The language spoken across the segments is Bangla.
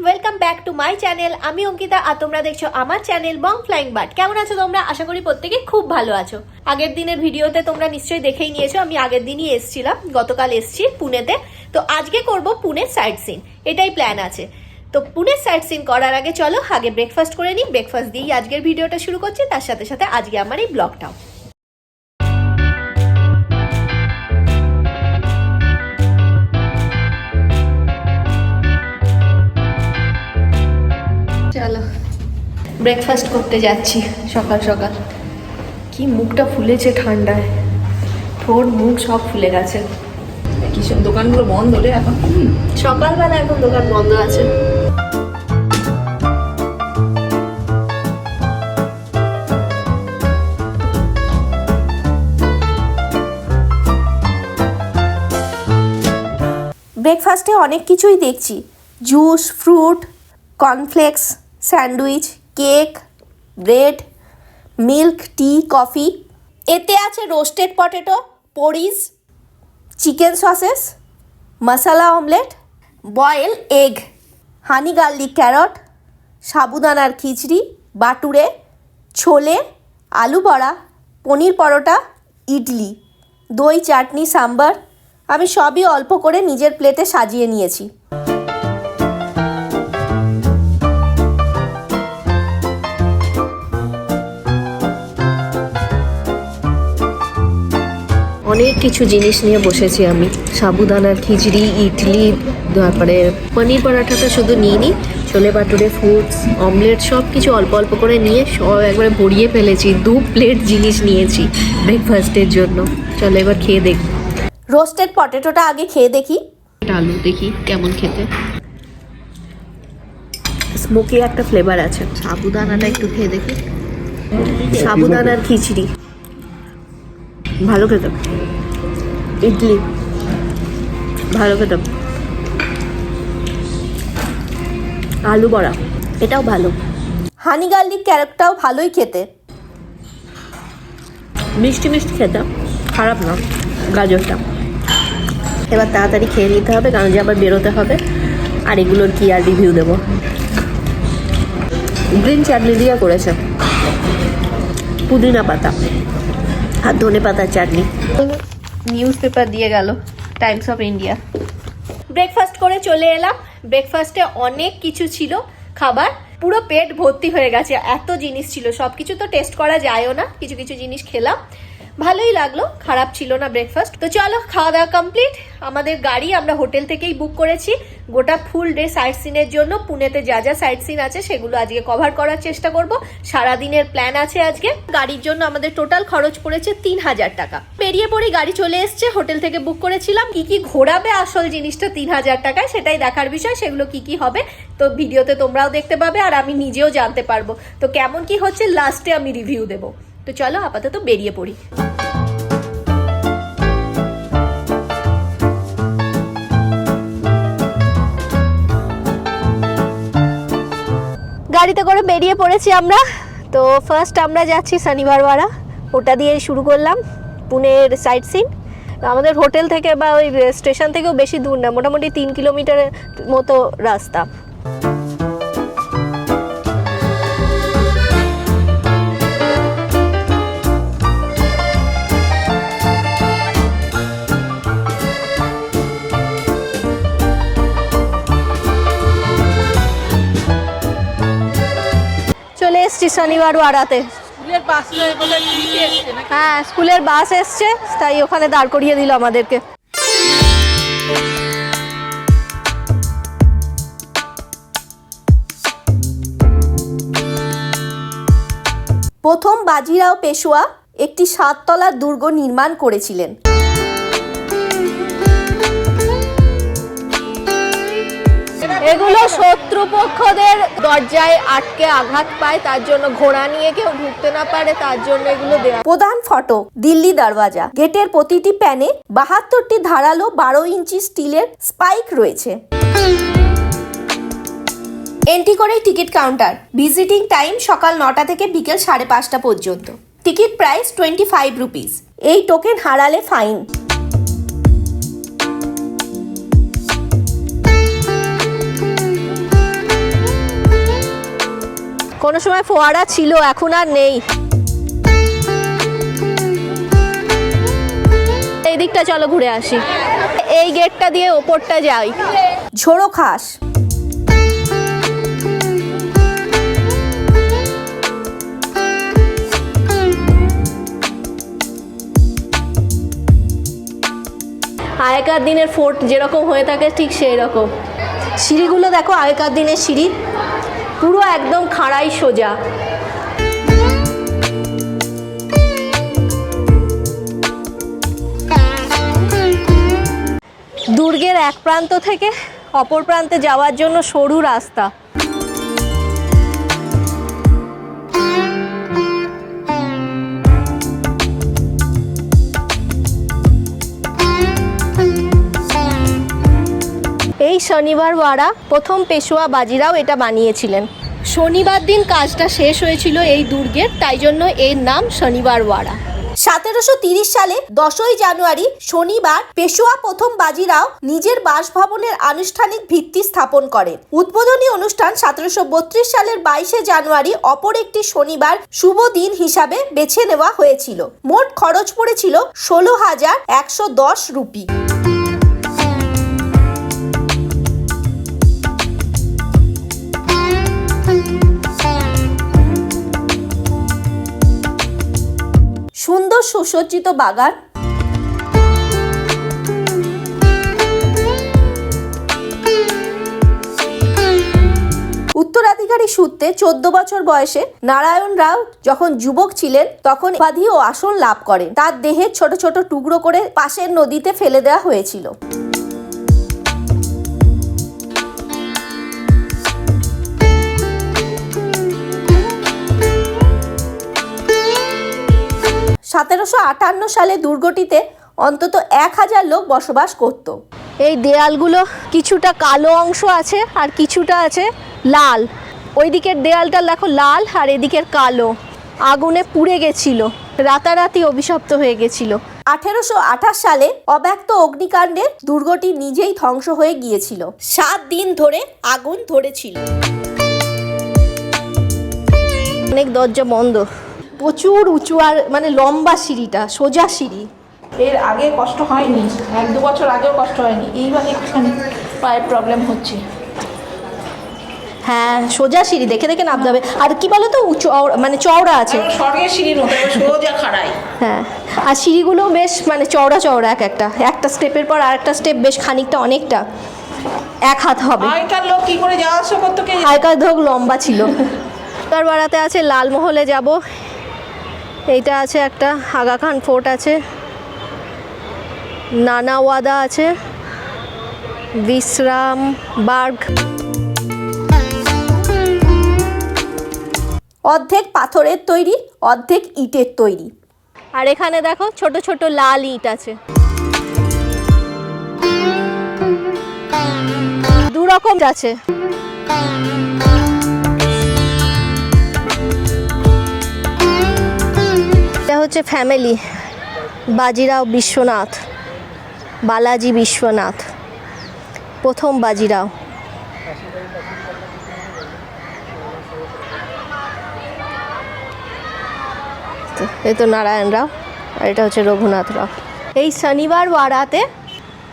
Welcome back to my channel. আমি অঙ্কিতা আর তোমরা দেখছো আমার চ্যানেল বং ফ্লাইং বার্ড। কেমন আছো তোমরা? আশা করি প্রত্যেকে খুব ভালো আছো। আগের দিনের ভিডিওতে তোমরা নিশ্চয়ই দেখেই নিয়েছো, আমি আগের দিনই এসেছিলাম, গতকাল এসেছি পুনেতে। তো আজকে করব পুনের সাইট সিন, এটাই প্ল্যান আছে। তো পুনের সাইট সিন করার আগে চলো আগে ব্রেকফাস্ট করে নিই। ব্রেকফাস্ট দিয়েই আজকের ভিডিওটা শুরু করছি, তার সাথে সাথে আজকে আমার এই ব্লগটাও। চলো ব্রেকফাস্ট করতে যাচ্ছি সকাল সকাল। কি মুখটা ফুলেছে ঠান্ডায়, ঠোঁট মুখ সব ফুলে গেছে। কি সব দোকানগুলো বন্ধ রে এখন? সকালবেলা এখন দোকান বন্ধ আছে। ব্রেকফাস্টে অনেক কিছুই দেখছি, juice, fruit, cornflakes, sandwich, cake, bread, milk, tea, coffee. এতে আছে roasted potato, porridge, chicken sausage, masala omelette, boiled egg, honey garlic carrot, সাবুদানার খিচড়ি, বাটুরে, ছোলে, আলু বড়া, পনির পরোটা, ইডলি, দই, চাটনি, সাম্বার। আমি সবই অল্প করে নিজের প্লেটে সাজিয়ে নিয়েছি। অনেক কিছু জিনিস নিয়ে বসেছি আমি, সাবুদানার খিচড়ি, ইডলি, তারপরে পনির পরাঠাটা শুধু নিইনি, ছোলে বাটুরে, ফ্রুটস, অমলেট, সব কিছু অল্প অল্প করে নিয়ে সব একবারে ভরিয়ে ফেলেছি। 2 প্লেট জিনিস নিয়েছি ব্রেকফাস্টের জন্য। চলো এবার খেয়ে দেখি। রোস্টেড পটেটোটা আগে খেয়ে দেখি। আলু দেখি কেমন খেতে, স্মোকি একটা ফ্লেভার আছে। সাবুদানাটা একটু খেয়ে দেখি। সাবুদানার খিচড়ি ভালো খেতে, ইডলি ভালো খেতে, আলু বড়া এটাও ভালো, হানি গার্লিক ক্যারটটাও ভালোই খেতে, মিষ্টি মিষ্টি খেতে, খারাপ না গাজরটা। এবার তাড়াতাড়ি খেয়ে নিতে হবে, কারণ যে আবার বেরোতে হবে। আর এগুলোর কি আর রিভিউ দেবো। গ্রিন চাটনি দিয়ে করেছে, পুদিনা পাতা আর ধনে পাতার চাটনি। নিউজ পেপার দিয়ে গেল, টাইমস অফ ইন্ডিয়া। ব্রেকফাস্ট করে চলে এলাম। ব্রেকফাস্টে অনেক কিছু ছিল খাবার, পুরো পেট ভর্তি হয়ে গেছে, এত জিনিস ছিল। সব কিছু তো টেস্ট করা যায়ও না, কিছু কিছু জিনিস খেলাম, ভালোই লাগলো, খারাপ ছিল না ব্রেকফাস্ট। তো চলো খাওয়া দাওয়া কমপ্লিট। আমাদের গাড়ি আমরা হোটেল থেকেই বুক করেছি গোটা ফুল ডে সাইট সিনের জন্য। পুনেতে যা যা সাইট সিন আছে সেগুলো আজকে কভার করার চেষ্টা করব। সারাদিনের প্ল্যান আছে আজকে। গাড়ির জন্য আমাদের টোটাল খরচ পড়েছে 3000 টাকা। বেরিয়ে পড়ি, গাড়ি চলে এসছে, হোটেল থেকে বুক করেছিলাম। কি কি ঘোরাবে আসল জিনিসটা 3000 টাকায়, সেটাই দেখার বিষয়। সেগুলো কি কি হবে তো ভিডিওতে তোমরাও দেখতে পাবে, আর আমি নিজেও জানতে পারবো। তো কেমন কি হচ্ছে লাস্টে আমি রিভিউ দেবো। তো চলো আপাতত বেরিয়ে পড়ি। গাড়িতে করে বেরিয়ে পড়েছি আমরা। তো ফার্স্ট আমরা যাচ্ছি শনিবারওয়াড়া, ওটা দিয়ে শুরু করলাম পুনের সাইট সিন। আমাদের হোটেল থেকে বা ওই স্টেশন থেকেও বেশি দূর না, মোটামুটি 3 কিলোমিটারের মতো রাস্তা। চলে এসছি শনিবারওয়াড়াতে। হ্যাঁ, স্কুলের বাস এসছে, তাই ওখানে দাঁড় করিয়ে দিল আমাদেরকে। প্রথম বাজিরাও পেশোয়া একটি 7 তলার দুর্গ নির্মাণ করেছিলেন। এগুলো শত্রুপক্ষদের দরজায় আটকে আঘাত পায়, তার জন্য ঘোড়া নিয়ে কেউ ঢুকতে না পারে, তার জন্য এগুলো দেওয়া। প্রধান ফটো দিল্লি দরওয়াজা। গেটের প্রতিটি প্যানে 72টি ধারালো 12 ইঞ্চি স্টিলের স্পাইক রয়েছে। এন্ট্রি করে টিকিট কাউন্টার। ভিজিটিং টাইম সকাল 9টা থেকে বিকেল 5:30 পর্যন্ত। Ticket price 25 rupees. এই টোকেন হারালে ফাইন। কোনো সময় ফোয়ারা ছিল, এখন আর নেই। এই দিকটা চলো ঘুরে আসি, এই গেটটা দিয়ে ওপরটা যাই। ঝোড়ো খাস, আগেকার দিনের ফোর্ট যেরকম হয়ে থাকে ঠিক সেই রকম। সিঁড়িগুলো দেখো, আগেকার দিনের সিঁড়ি, পুরো একদম খাড়াই সোজা। দুর্গের এক প্রান্ত থেকে অপর প্রান্তে যাওয়ার জন্য সরু রাস্তা। এই শনিবার ওয়াড়া প্রথম পেশোয়া বাজিরাও এটা বানিয়েছিলেন। শনিবার দিন কাজটা শেষ হয়েছিল এই দুর্গের, তাই জন্য এর নাম শনিবার ওয়াড়া। 1730 সালে 10ই জানুয়ারি শনিবার পেশোয়া প্রথম বাজিরাও নিজের বাসভবনের আনুষ্ঠানিক ভিত্তি স্থাপন করেন। উদ্বোধনী অনুষ্ঠান 1732 সালের 22শে জানুয়ারি অপর একটি শনিবার শুভ দিন হিসাবে বেছে নেওয়া হয়েছিল। মোট খরচ পড়েছিল 16,110 রুপি। সুন্দর সুসজ্জিত বাগান, উত্তরাধিকারী সূত্রে 14 বছর বয়সে নারায়ণ রাও যখন যুবক ছিলেন তখন উপাধি ও আসন লাভ করেন। তার দেহের ছোট ছোট টুকরো করে পাশের নদীতে ফেলে দেওয়া হয়েছিল। সালে দুর্গটিতে অন্তত 1000 লোক বসবাস করত। এই দেয়ালগুলো কিছুটা কালো অংশ আছে আর কিছুটা আছে লাল। ওই দিকের দেয়ালটা দেখো লাল আর এদিকের কালো, আগুনে পুড়ে গেছিল, রাতারাতি অভিশপ্ত হয়ে গেছিল। 1828 সালে অব্যক্ত অগ্নিকাণ্ডে দুর্গটি নিজেই ধ্বংস হয়ে গিয়েছিল। 7 দিন ধরে আগুন ধরেছিল। অনেক দরজা বন্ধ, প্রচুর উঁচু আর মানে লম্বা সিঁড়িটা, সোজা সিঁড়ি। এর আগে কষ্ট হয়নি, 1-2 বছর আগেও কষ্ট হয়নি, এইবার একটুখানি পায়ের প্রবলেম হচ্ছে। হ্যাঁ, সোজা সিঁড়ি দেখে দেখে নামতে হবে। আর কি বলো তো, উঁচু মানে চওড়া আছে, স্বর্গের সিঁড়ির মতো সোজা খাড়াই। হ্যাঁ, আর সিঁড়িগুলো বেশ মানে চওড়া চওড়া, একটা স্টেপের পর আরেকটা স্টেপ বেশ খানিকটা, অনেকটা 1 হাত হবে। আগেকার লোক কি করে যাওয়া আসা করতো, আগেকার ধোক লম্বা ছিল। তার বাড়াতে আছে লালমহলে যাব, এইটা আছে একটা আগা খান ফোর্ট আছে, নানাওয়াদা আছে, বিশ্রাম বার্গ, অর্ধেক পাথরের তৈরি অর্ধেক ইটের তৈরি। আর এখানে দেখো ছোট ছোট লাল ইট আছে। দু রকম আছে, এটা হচ্ছে ফ্যামিলি বাজিরাও বিশ্বনাথ, বালাজি বিশ্বনাথ, প্রথম বাজিরাও। এই তো নারায়ণ রাও, আর এটা হচ্ছে রঘুনাথ রাও। এই শনিবার ওয়াড়াতে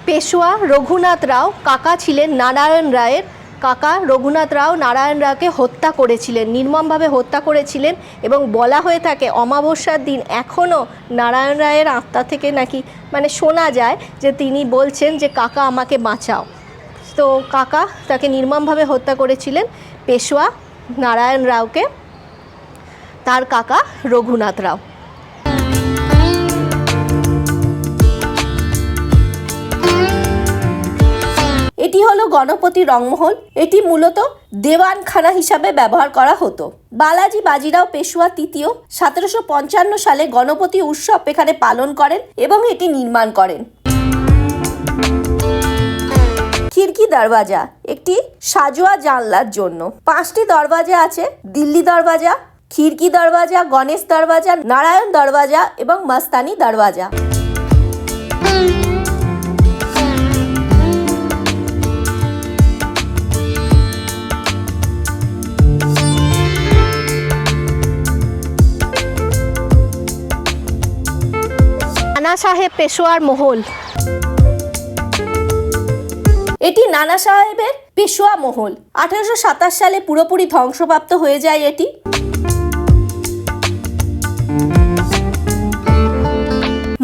পেশোয়া রঘুনাথ রাও কাকা ছিলেন নারায়ণ রায়ের। কাকা রঘুনাথ রাও নারায়ণ রাওকে হত্যা করেছিলেন, নির্মমভাবে হত্যা করেছিলেন, এবং বলা হয়ে থাকে অমাবস্যার দিন এখনও নারায়ণ রায়ের আত্মা থেকে নাকি মানে শোনা যায় যে তিনি বলছেন যে কাকা আমাকে বাঁচাও। তো কাকা তাকে নির্মমভাবে হত্যা করেছিলেন পেশোয়া নারায়ণ রাওকে, তার কাকা রঘুনাথ রাও। এটি হলো গণপতি রংমহল। এটি মূলত দেওয়ানখানা হিসাবে ব্যবহার করা হতো। বালাজি বাজিরাও পেশোয়া তৃতীয় 1755 সালে গণপতি উৎসব এখানে পালন করেন এবং এটি নির্মাণ করেন। খিড়কি দরওয়াজা একটি সাজোয়া জানলার জন্য। 5টি দরওয়াজা আছে, দিল্লি দরওয়াজা, খিড়কি দরওয়াজা, গণেশ দরওয়াজা, নারায়ণ দরওয়াজা এবং মস্তানি দরওয়াজা। নানা সাহেব পেশোয়ার মহল। এটি নানা সাহেবের পেশোয়া মহল। 1827 সালে পুরোপুরি ধ্বংসপ্রাপ্ত হয়ে যায় এটি।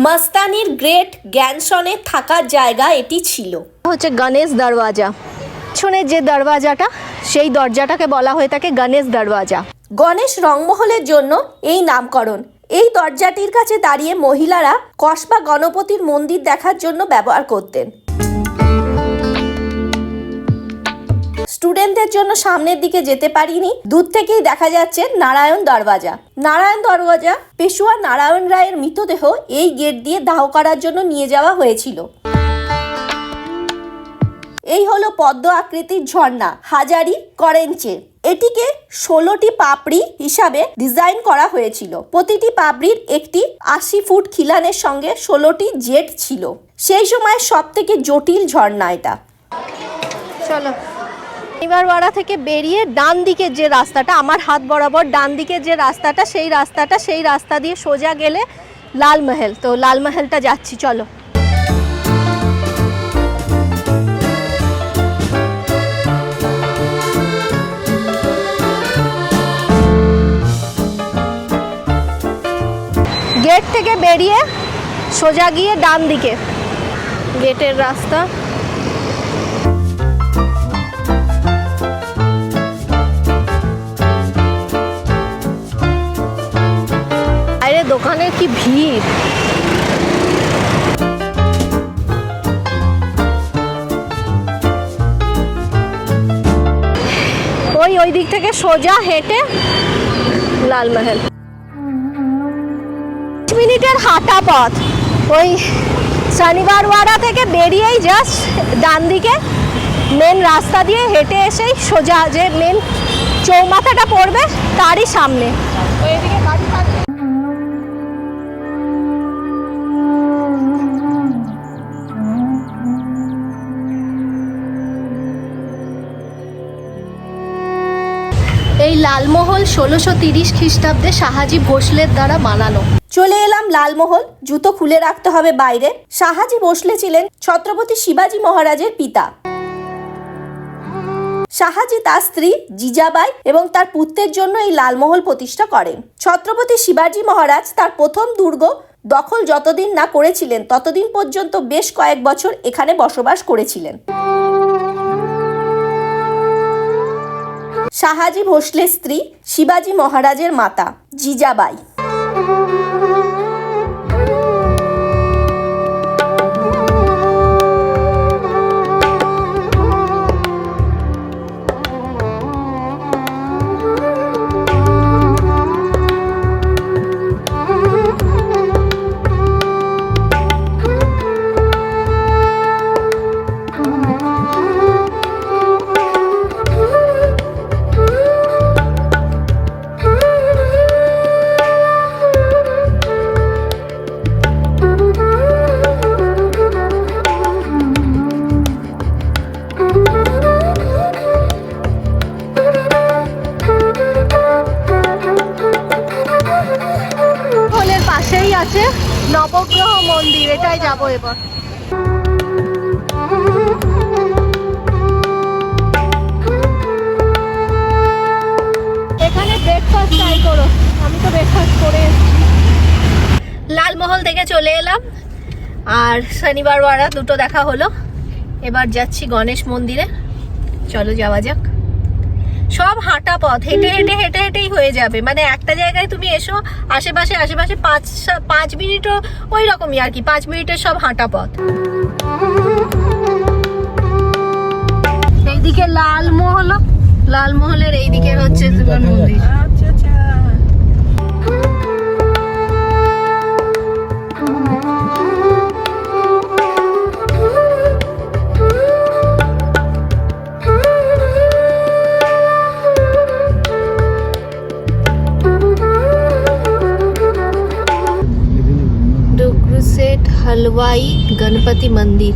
মস্তানির গ্রেট গ্র্যান্ডসনে থাকার জায়গা এটি ছিল। হচ্ছে গণেশ দরওয়াজা। পিছনের যে দরওয়াজাটা, সেই দরজাটাকে বলা হয়ে থাকে গণেশ দরওয়াজা। গণেশ রংমহলের জন্য এই নামকরণ। এই দরজাটির কাছে দাঁড়িয়ে মহিলারা কসবা গণপতির মন্দির দেখার জন্য ব্যবহার করতেন। স্টুডেন্টদের জন্য সামনের দিকে যেতে পারিনি, দূর থেকেই দেখা যাচ্ছে নারায়ণ দরওয়াজা। নারায়ণ দরওয়াজা পেশোয়া নারায়ণ রায়ের মৃতদেহ এই গেট দিয়ে দাহ করার জন্য নিয়ে যাওয়া হয়েছিল। এই হলো পদ্ম আকৃতির ঝর্ণা হাজারি করেঞ্চে। এটিকে 16টি পাপড়ি হিসাবে ডিজাইন করা হয়েছিল। প্রতিটি পাপড়ির একটি 80 ফুট খিলানের সঙ্গে 16টি জেট ছিল। সেই সময় সব থেকে জটিল ঝর্ণা এটা। চলো, শনিবারওয়াড়া থেকে বেরিয়ে ডান দিকের যে রাস্তাটা, আমার হাত বরাবর ডান দিকের যে রাস্তাটা, সেই রাস্তা দিয়ে সোজা গেলে লালমহল। তো লালমহলটা যাচ্ছি, চলো। গেট থেকে বেরিয়ে সোজা গিয়ে ডান দিকে গেটের রাস্তা। আরে দোকানের কি ভিড়! ওই দিক থেকে সোজা হেঁটে লালমহল। মিনিটের হাঁটা পথ। ওই শনিবারওয়াড়া থেকে বেরিয়েই জাস্ট ডান দিকে মেন রাস্তা দিয়ে হেঁটে এসেই সোজা যে মেন চৌমাথাটা পড়বে তারই সামনে। এই লালমহল 1630 খ্রিস্টাব্দে শাহাজি ভোসলের দ্বারা বানানো। চলে এলাম লালমহল। জুতো খুলে রাখতে হবে বাইরে। শাহাজি ভোসলে ছিলেন ছত্রপতি শিবাজী মহারাজের পিতা। শাহাজি তার স্ত্রী জিজাবাই এবং তার পুত্রের জন্য এই লালমহল প্রতিষ্ঠা করেন। ছত্রপতি শিবাজী মহারাজ তার প্রথম দুর্গ দখল যতদিন না করেছিলেন ততদিন পর্যন্ত বেশ কয়েক বছর এখানে বসবাস করেছিলেন। শাহাজি ভোসলের স্ত্রী শিবাজী মহারাজের মাতা জিজাবাই। আছে নবগ্রহ মন্দির, এটাই যাবো এবার। এখানে ব্রেকফাস্ট ট্রাই করো। আমি তো ব্রেকফাস্ট করে এসেছি। লালমহল থেকে চলে এলাম আর শনিবারওয়াড়া দুটো দেখা হলো। এবার যাচ্ছি গণেশ মন্দিরে। চলো যাওয়া যাক। সব হাঁটা পথ, হেঁটে হেঁটে হেঁটে হেঁটেই হয়ে যাবে। মানে একটা জায়গায় তুমি এসো, আশেপাশে 5 মিনিটও ওই রকমই আর কি, 5 মিনিটের সব হাঁটা পথ। এইদিকে লালমহলের এইদিকে হচ্ছে তোমার মন্দির। हलवाई गणपति मंदिर।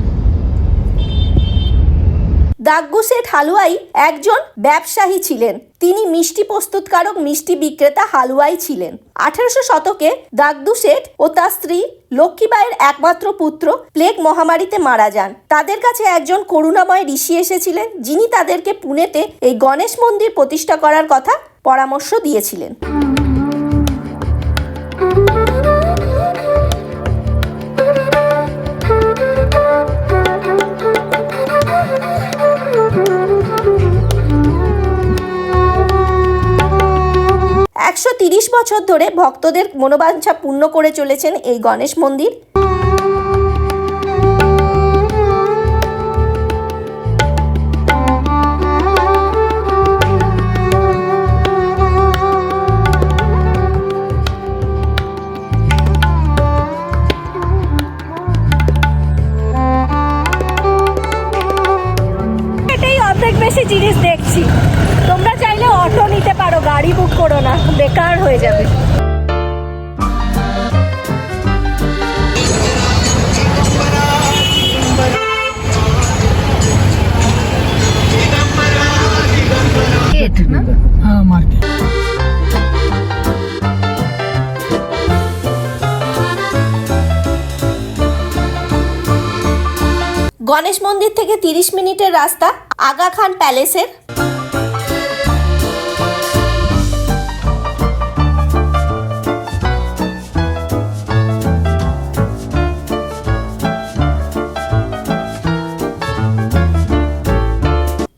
দাগ্গু শেঠ হালুয়াই একজন ব্যবসায়ী ছিলেন। তিনি মিষ্টি প্রস্তুতকারক, মিষ্টি বিক্রেতা, হালুয়াই ছিলেন। 1800 শতকে দাগ্গু শেঠ ও তার স্ত্রী লক্ষ্মীবাইয়ের একমাত্র পুত্র প্লেগ মহামারীতে মারা যান। তাদের কাছে একজন করুণাময় ঋষি এসেছিলেন, যিনি তাদেরকে পুনেতে এই গণেশ মন্দির প্রতিষ্ঠা করার কথা পরামর্শ দিয়েছিলেন। একশো 30 বছর ধরে ভক্তদের মনোবাঞ্ছা পূর্ণ করে চলেছেন এই গণেশ মন্দির। এটাই অর্ধেক বেশি জিনিস দেখছি। তোমরা চাইলে অটো নিতে পারো, গাড়ি বুক করো না, বেকার হয়ে যাবে। গণেশ মন্দির থেকে 30 মিনিটের রাস্তা আগা খান প্যালেসের।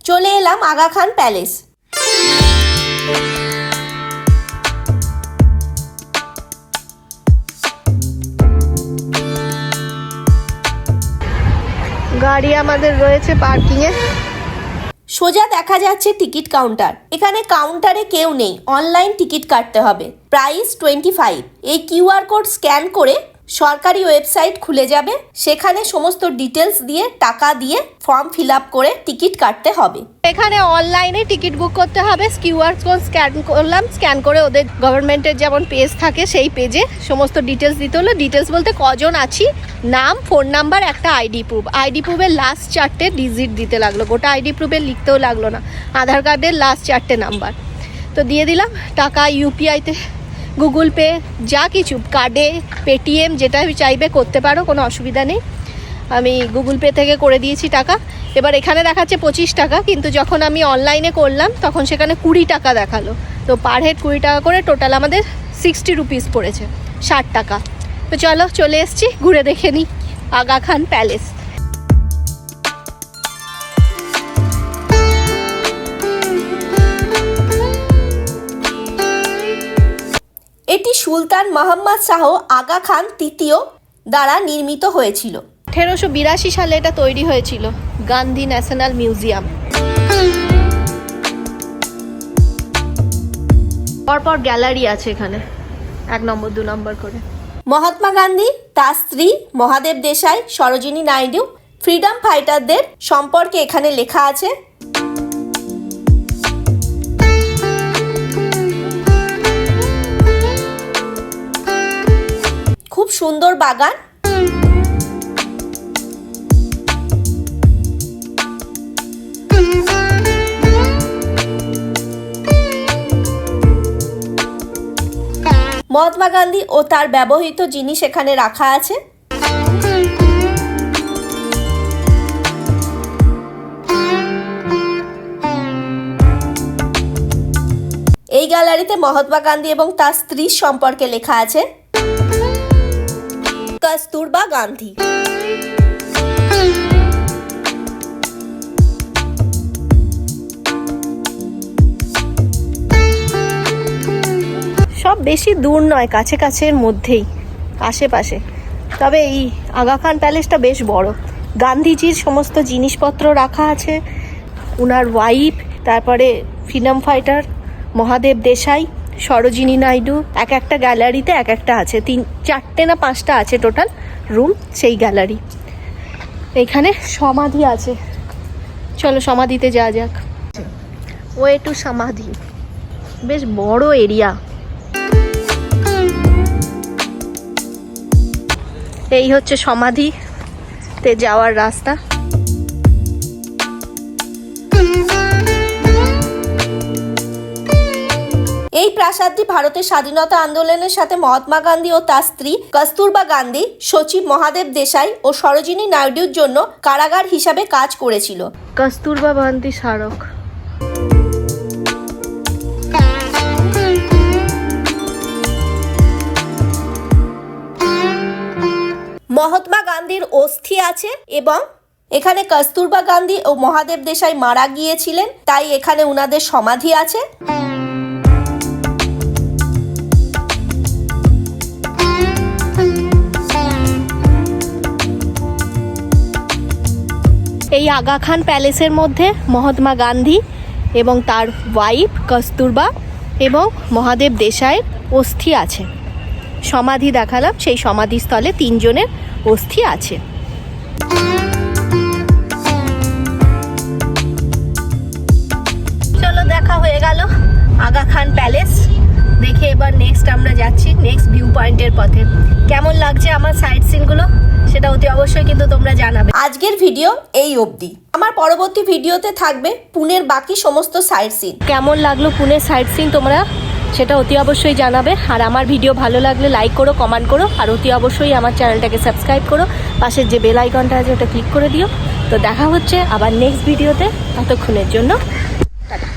চলে এলাম আগা খান প্যালেস। গাড়ি আমাদের রয়েছে পার্কিংয়ে। সোজা দেখা যাচ্ছে টিকিট কাউন্টার। এখানে কাউন্টারে কেউ নেই, অনলাইন টিকিট কাটতে হবে। প্রাইস 25। এই কিউআর কোড স্ক্যান করে সরকারি ওয়েবসাইট খুলে যাবে, সেখানে সমস্ত ডিটেলস দিয়ে টাকা দিয়ে ফর্ম ফিল আপ করে টিকিট কাটতে হবে। এখানে অনলাইনে টিকিট বুক করতে হবে। কিউআর কোড স্ক্যান করলাম, স্ক্যান করে ওদের গভর্নমেন্টের যেমন পেজ থাকে সেই পেজে সমস্ত ডিটেলস দিতে হলো। ডিটেলস বলতে কজন আছি, নাম, ফোন নাম্বার, একটা আইডি প্রুফ। আইডি প্রুফের লাস্ট 4টে ডিজিট দিতে লাগলো, গোটা আইডি প্রুফের লিখতেও লাগলো না, আধার কার্ডের লাস্ট 4টে নাম্বার। তো দিয়ে দিলাম টাকা। ইউপিআইতে, গুগল পে, যা কিছু, কার্ডে, পেটিএম, যেটা চাইবে করতে পারো, কোনো অসুবিধা নেই। আমি গুগল পে থেকে করে দিয়েছি টাকা। এবার এখানে দেখাচ্ছে 25 টাকা, কিন্তু যখন আমি অনলাইনে করলাম তখন সেখানে 20 টাকা দেখালো। তো পার হেড 20 টাকা করে টোটাল আমাদের 60 রুপিস পড়েছে, 60 টাকা। তো চলো, চলে এসছি, ঘুরে দেখে নিই আগা খান প্যালেস। এটি সুলতান মোহাম্মদ শাহ আগা খান তৃতীয় দ্বারা নির্মিত হয়েছিল। 1882 সালে এটা তৈরি হয়েছিল। Gandhi national museum. পরপর গ্যালারি আছে এখানে, 1 নম্বর 2 নম্বর করে। মহাত্মা গান্ধী, তার স্ত্রী মহাদেব দেশাই, সরোজিনী নাইডু, ফ্রিডম ফাইটারদের সম্পর্কে এখানে লেখা আছে। খুব সুন্দর বাগান। মহাত্মা গান্ধী ও তার ব্যবহৃত জিনিস এখানে রাখা আছে। এই গ্যালারিতে মহাত্মা গান্ধী এবং তার স্ত্রীর সম্পর্কে লেখা আছে। কস্তুরবা গান্ধী। সব বেশি দূর নয়, কাছে কাছের মধ্যেই, আশেপাশে। তবে এই আগা খান প্যালেসটা বেশ বড়। গান্ধীজির সমস্ত জিনিসপত্র রাখা আছে, ওনার ওয়াইফ, তারপরে ফ্রিডম ফাইটার মহাদেব দেশাই, সরোজিনী নাইডু, এক একটা গ্যালারিতে এক একটা আছে। 4টে না 5টা আছে টোটাল রুম সেই গ্যালারি। এইখানে সমাধি আছে, চলো সমাধিতে যাওয়া যাক। ওয়ে টু সমাধি। বেশ বড় এরিয়া। এই হচ্ছে সমাধিতে যাওয়ার রাস্তা। এই প্রাসাদটি ভারতের স্বাধীনতা আন্দোলনের সাথে মহাত্মা গান্ধী ও তার স্ত্রী কস্তুরবা গান্ধী, সচিব মহাদেব দেশাই ও সরোজিনী নাইডুর জন্য কারাগার হিসাবে কাজ করেছিল। কস্তুরবা গান্ধী স্মারক। মহাত্মা গান্ধীর অস্থি আছে এবং এখানে কস্তুরবা গান্ধী ও মহাদেব দেশাই মারা গিয়েছিলেন, তাই এখানে উনাদের সমাধি আছে। এই আগা খান প্যালেসের মধ্যে মহাত্মা গান্ধী এবং তার ওয়াইফ কস্তুরবা এবং মহাদেব দেশাইয়ের অস্থি আছে। সমাধি দেখালাম, সেই সমাধিস্থলে 3 জনের অস্থি আছে। চলো, দেখা হয়ে গেল আগা খান প্যালেস দেখে। এবার নেক্সট আমরা যাচ্ছি নেক্সট ভিউ পয়েন্টের পথে। কেমন লাগছে আমার সাইট সিনগুলো সেটা অতি অবশ্যই কিন্তু তোমরা জানাবে। আজকের ভিডিও এই অবধি। আমার পরবর্তী ভিডিওতে থাকবে পুনের বাকি সমস্ত সাইট সিন। কেমন লাগলো পুনের সাইট সিন তোমরা সেটা অতি অবশ্যই জানাবে। আর আমার ভিডিও ভালো লাগলে লাইক করো, কমেন্ট করো, আর অতি অবশ্যই আমার চ্যানেলটাকে সাবস্ক্রাইব করো। পাশের যে বেল আইকনটা আছে ওটা ক্লিক করে দিও। তো দেখা হচ্ছে আবার নেক্সট ভিডিওতে। ততক্ষণের জন্য টাটা।